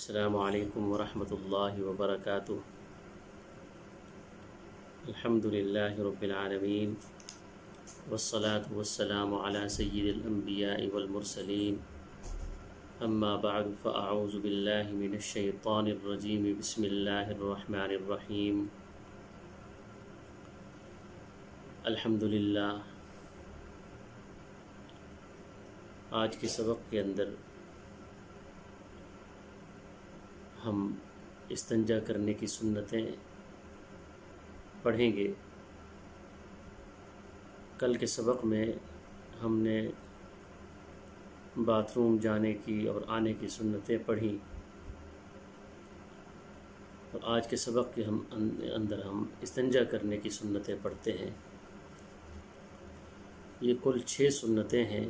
السلام علیکم ورحمۃ اللہ وبرکاتہ۔ الحمد للہ رب العالمین والصلاة والسلام علی سید الانبیاء والمرسلین، اما بعد فاعوذ باللہ من الشیطان الرجیم، بسم اللہ الرحمن الرحیم۔ الحمد للہ، آج کے سبق کے اندر ہم استنجا کرنے کی سنتیں پڑھیں گے۔ کل کے سبق میں ہم نے باتھ روم جانے کی اور آنے کی سنتیں پڑھی، اور آج کے سبق کے اندر ہم استنجا کرنے کی سنتیں پڑھتے ہیں۔ یہ کل 6 سنتیں ہیں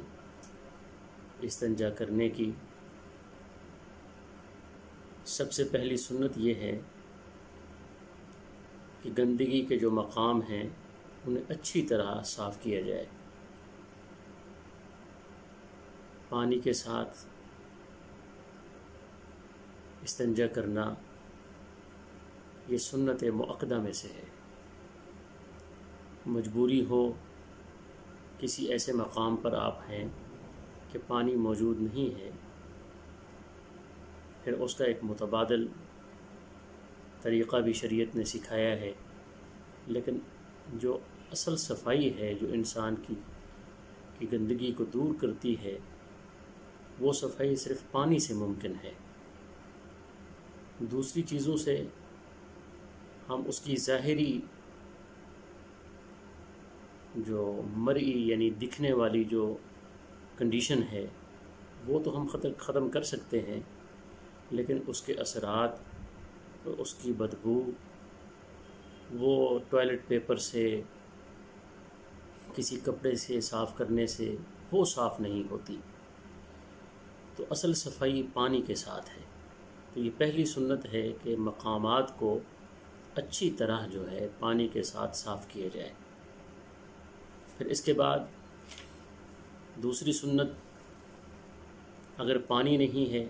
استنجا کرنے کی۔ سب سے پہلی سنت یہ ہے کہ گندگی کے جو مقام ہیں انہیں اچھی طرح صاف کیا جائے۔ پانی کے ساتھ استنجا کرنا یہ سنت مؤکدہ میں سے ہے۔ مجبوری ہو، کسی ایسے مقام پر آپ ہیں کہ پانی موجود نہیں ہے، پھر اس کا ایک متبادل طریقہ بھی شریعت نے سکھایا ہے، لیکن جو اصل صفائی ہے، جو انسان کی گندگی کو دور کرتی ہے، وہ صفائی صرف پانی سے ممکن ہے۔ دوسری چیزوں سے ہم اس کی ظاہری جو مرئی یعنی دکھنے والی جو کنڈیشن ہے وہ تو ہم ختم کر سکتے ہیں، لیکن اس کے اثرات، اس کی بدبو، وہ ٹوائلٹ پیپر سے، کسی کپڑے سے صاف کرنے سے وہ صاف نہیں ہوتی۔ تو اصل صفائی پانی کے ساتھ ہے۔ تو یہ پہلی سنت ہے کہ مقامات کو اچھی طرح جو ہے پانی کے ساتھ صاف کیا جائے۔ پھر اس کے بعد دوسری سنت، اگر پانی نہیں ہے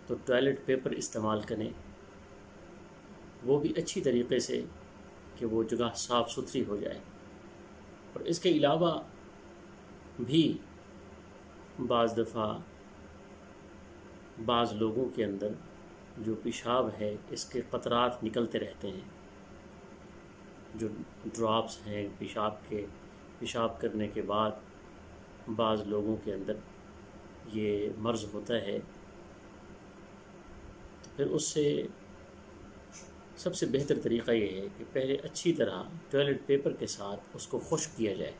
تو ٹوائلٹ پیپر استعمال کریں، وہ بھی اچھی طریقے سے کہ وہ جگہ صاف ستھری ہو جائے۔ اور اس کے علاوہ بھی بعض دفعہ بعض لوگوں کے اندر جو پیشاب ہے اس کے قطرات نکلتے رہتے ہیں، جو ڈراپس ہیں پیشاب کرنے کے بعد بعض لوگوں کے اندر یہ مرض ہوتا ہے۔ پھر اس سے سب سے بہتر طریقہ یہ ہے کہ پہلے اچھی طرح ٹوائلٹ پیپر کے ساتھ اس کو خشک کیا جائے۔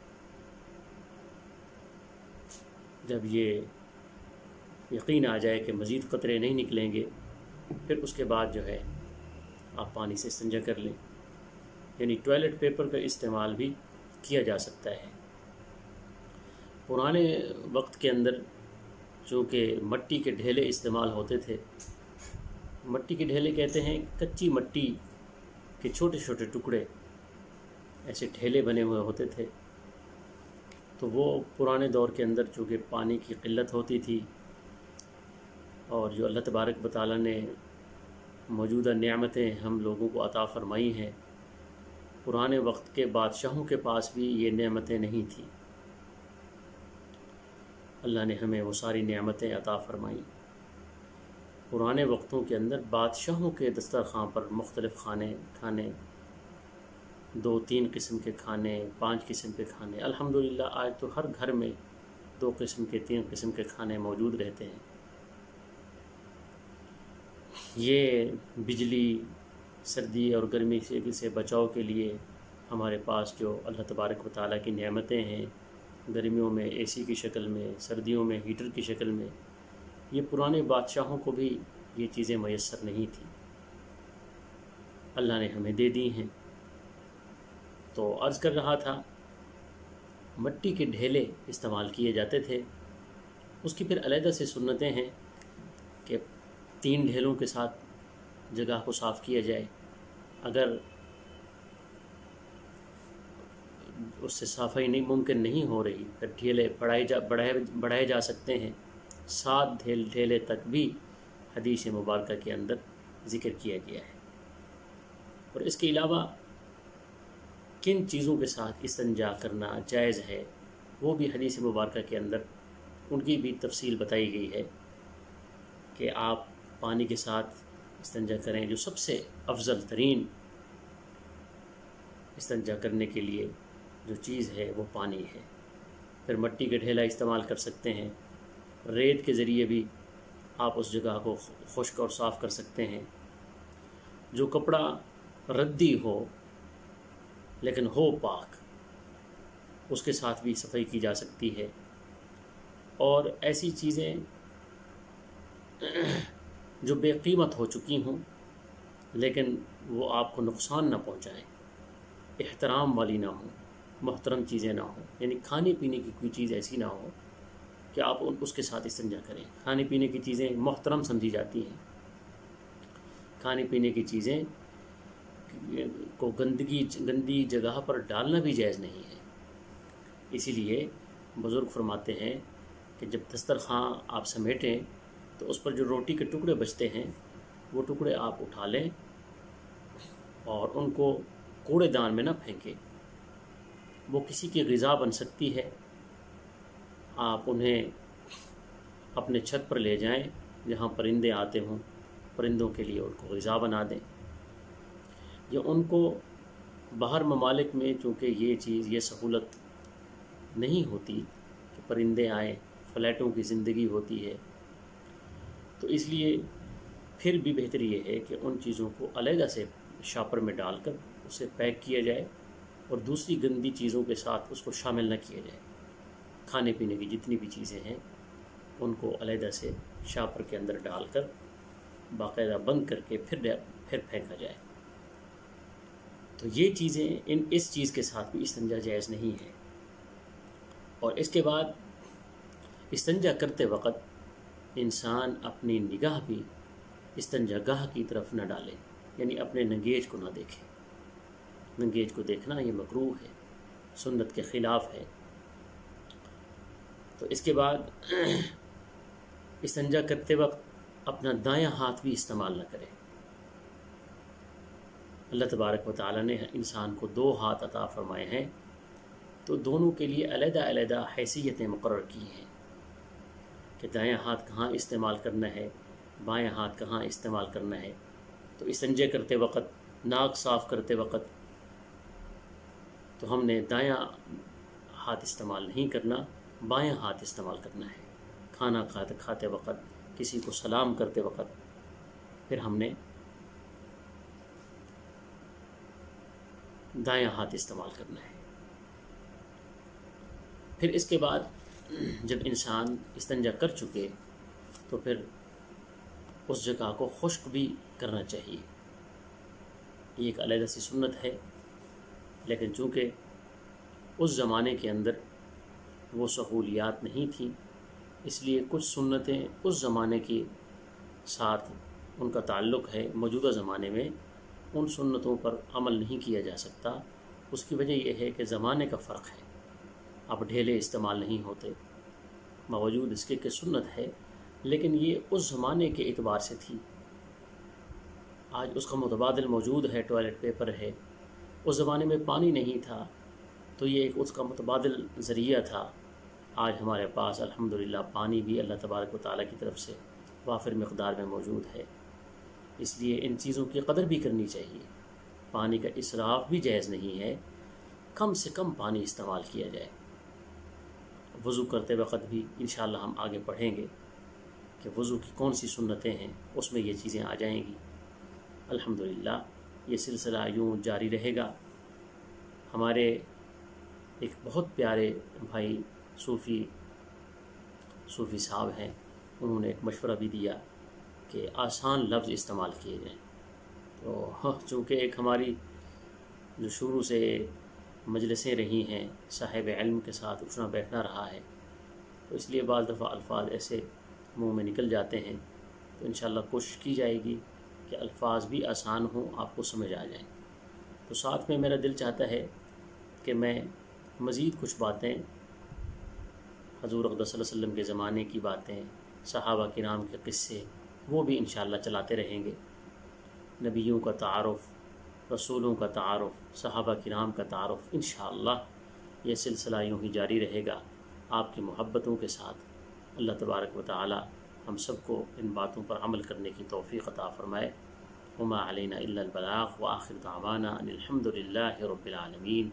جب یہ یقین آ جائے کہ مزید قطرے نہیں نکلیں گے، پھر اس کے بعد جو ہے آپ پانی سے استنجا کر لیں۔ یعنی ٹوائلٹ پیپر کا استعمال بھی کیا جا سکتا ہے۔ پرانے وقت کے اندر چونکہ مٹی کے ڈھیلے استعمال ہوتے تھے، مٹی کے ڈھیلے کہتے ہیں کچی مٹی کے چھوٹے چھوٹے ٹکڑے، ایسے ڈھیلے بنے ہوئے ہوتے تھے۔ تو وہ پرانے دور کے اندر چونکہ پانی کی قلت ہوتی تھی، اور جو اللہ تبارک و تعالیٰ نے موجودہ نعمتیں ہم لوگوں کو عطا فرمائی ہیں، پرانے وقت کے بادشاہوں کے پاس بھی یہ نعمتیں نہیں تھیں۔ اللہ نے ہمیں وہ ساری نعمتیں عطا فرمائیں۔ پرانے وقتوں کے اندر بادشاہوں کے دسترخوان پر مختلف کھانے 2-3 قسم کے کھانے، 5 قسم کے کھانے، الحمدللہ آج تو ہر گھر میں 2 قسم کے 3 قسم کے کھانے موجود رہتے ہیں۔ یہ بجلی، سردی اور گرمی سے بچاؤ کے لیے ہمارے پاس جو اللہ تبارک و تعالیٰ کی نعمتیں ہیں، گرمیوں میں اے سی کی شکل میں، سردیوں میں ہیٹر کی شکل میں، یہ پرانے بادشاہوں کو بھی یہ چیزیں میسر نہیں تھیں، اللہ نے ہمیں دے دی ہیں۔ تو عرض کر رہا تھا، مٹی کے ڈھیلے استعمال کیے جاتے تھے۔ اس کی پھر علیحدہ سے سنتیں ہیں کہ 3 ڈھیلوں کے ساتھ جگہ کو صاف کیا جائے۔ اگر اس سے صفائی ممکن نہیں ہو رہی، پھر ڈھیلے بڑھائے جا سکتے ہیں۔ 7 ڈھیلے تک بھی حدیث مبارکہ کے اندر ذکر کیا گیا ہے۔ اور اس کے علاوہ کن چیزوں کے ساتھ استنجا کرنا جائز ہے وہ بھی حدیث مبارکہ کے اندر ان کی بھی تفصیل بتائی گئی ہے کہ آپ پانی کے ساتھ استنجا کریں۔ جو سب سے افضل ترین استنجا کرنے کے لیے جو چیز ہے وہ پانی ہے۔ پھر مٹی کا ڈھیلا استعمال کر سکتے ہیں، ریت کے ذریعے بھی آپ اس جگہ کو خشک اور صاف کر سکتے ہیں۔ جو کپڑا ردی ہو لیکن ہو پاک، اس کے ساتھ بھی صفائی کی جا سکتی ہے۔ اور ایسی چیزیں جو بے قیمت ہو چکی ہوں لیکن وہ آپ کو نقصان نہ پہنچائیں، احترام والی نہ ہوں، محترم چیزیں نہ ہوں، یعنی کھانے پینے کی کوئی چیز ایسی نہ ہو کہ آپ اس کے ساتھ استنجا کریں۔ کھانے پینے کی چیزیں محترم سمجھی جاتی ہیں، کھانے پینے کی چیزیں کو گندی جگہ پر ڈالنا بھی جائز نہیں ہے۔ اسی لیے بزرگ فرماتے ہیں کہ جب دسترخوان آپ سمیٹیں تو اس پر جو روٹی کے ٹکڑے بچتے ہیں وہ ٹکڑے آپ اٹھا لیں اور ان کو کوڑے دان میں نہ پھینکیں۔ وہ کسی کی غذا بن سکتی ہے، آپ انہیں اپنے چھت پر لے جائیں جہاں پرندے آتے ہوں، پرندوں کے لیے ان کو غذا بنا دیں۔ یا ان کو باہر ممالک میں چونکہ یہ چیز یہ سہولت نہیں ہوتی کہ پرندے آئیں، فلیٹوں کی زندگی ہوتی ہے، تو اس لیے پھر بھی بہتر یہ ہے کہ ان چیزوں کو علیحدہ سے شاپر میں ڈال کر اسے پیک کیا جائے اور دوسری گندی چیزوں کے ساتھ اس کو شامل نہ کیا جائے۔ کھانے پینے کی جتنی بھی چیزیں ہیں ان کو علیحدہ سے شاپر کے اندر ڈال کر باقاعدہ بند کر کے پھر پھینکا جائے۔ تو یہ چیزیں اس چیز کے ساتھ بھی استنجا جائز نہیں ہے۔ اور اس کے بعد استنجا کرتے وقت انسان اپنی نگاہ بھی استنجا گاہ کی طرف نہ ڈالے، یعنی اپنے ننگیج کو نہ دیکھے۔ ننگیج کو دیکھنا یہ مکروہ ہے، سنت کے خلاف ہے۔ تو اس کے بعد استنجا کرتے وقت اپنا دایاں ہاتھ بھی استعمال نہ کرے۔ اللہ تبارک و تعالیٰ نے انسان کو 2 ہاتھ عطا فرمائے ہیں، تو دونوں کے لیے علیحدہ علیحدہ حیثیتیں مقرر کی ہیں کہ دایاں ہاتھ کہاں استعمال کرنا ہے، بایاں ہاتھ کہاں استعمال کرنا ہے۔ تو استنجے کرتے وقت، ناک صاف کرتے وقت تو ہم نے دایاں ہاتھ استعمال نہیں کرنا، بایاں ہاتھ استعمال کرنا ہے۔ کھانا کھاتے وقت، کسی کو سلام کرتے وقت پھر ہم نے دایاں ہاتھ استعمال کرنا ہے۔ پھر اس کے بعد جب انسان استنجا کر چکے تو پھر اس جگہ کو خشک بھی کرنا چاہیے۔ یہ ایک علیحدہ سی سنت ہے، لیکن چونکہ اس زمانے کے اندر وہ سہولیات نہیں تھیں، اس لیے کچھ سنتیں اس زمانے کے ساتھ ان کا تعلق ہے، موجودہ زمانے میں ان سنتوں پر عمل نہیں کیا جا سکتا۔ اس کی وجہ یہ ہے کہ زمانے کا فرق ہے، اب ڈھیلے استعمال نہیں ہوتے، باوجود اس کے کہ سنت ہے، لیکن یہ اس زمانے کے اعتبار سے تھی۔ آج اس کا متبادل موجود ہے، ٹوائلٹ پیپر ہے۔ اس زمانے میں پانی نہیں تھا تو یہ ایک اس کا متبادل ذریعہ تھا۔ آج ہمارے پاس الحمدللہ پانی بھی اللہ تبارک و تعالیٰ کی طرف سے وافر مقدار میں موجود ہے، اس لیے ان چیزوں کی قدر بھی کرنی چاہیے۔ پانی کا اسراف بھی جائز نہیں ہے، کم سے کم پانی استعمال کیا جائے۔ وضو کرتے وقت بھی انشاءاللہ ہم آگے پڑھیں گے کہ وضو کی کون سی سنتیں ہیں، اس میں یہ چیزیں آ جائیں گی۔ الحمدللہ یہ سلسلہ یوں جاری رہے گا۔ ہمارے ایک بہت پیارے بھائی صوفی صاحب ہیں، انہوں نے ایک مشورہ بھی دیا کہ آسان لفظ استعمال کیے جائیں۔ تو چونکہ ایک ہماری جو شروع سے مجلسیں رہی ہیں، صاحب علم کے ساتھ اٹھنا بیٹھنا رہا ہے، تو اس لیے بعض دفعہ الفاظ ایسے منہ میں نکل جاتے ہیں، تو انشاءاللہ کوشش کی جائے گی کہ الفاظ بھی آسان ہوں، آپ کو سمجھ آ جائیں۔ تو ساتھ میں میرا دل چاہتا ہے کہ میں مزید کچھ باتیں حضور اقدس صلی اللہ علیہ وسلم کے زمانے کی باتیں، صحابہ کرام کے قصے وہ بھی انشاءاللہ چلاتے رہیں گے۔ نبیوں کا تعارف، رسولوں کا تعارف، صحابہ کرام کا تعارف، انشاءاللہ یہ سلسلہ یوں ہی جاری رہے گا آپ کی محبتوں کے ساتھ۔ اللہ تبارک و تعالی ہم سب کو ان باتوں پر عمل کرنے کی توفیق عطا فرمائے۔ وما علینا الا البلاغ، وآخر دعوانا ان الحمد للہ رب العالمین۔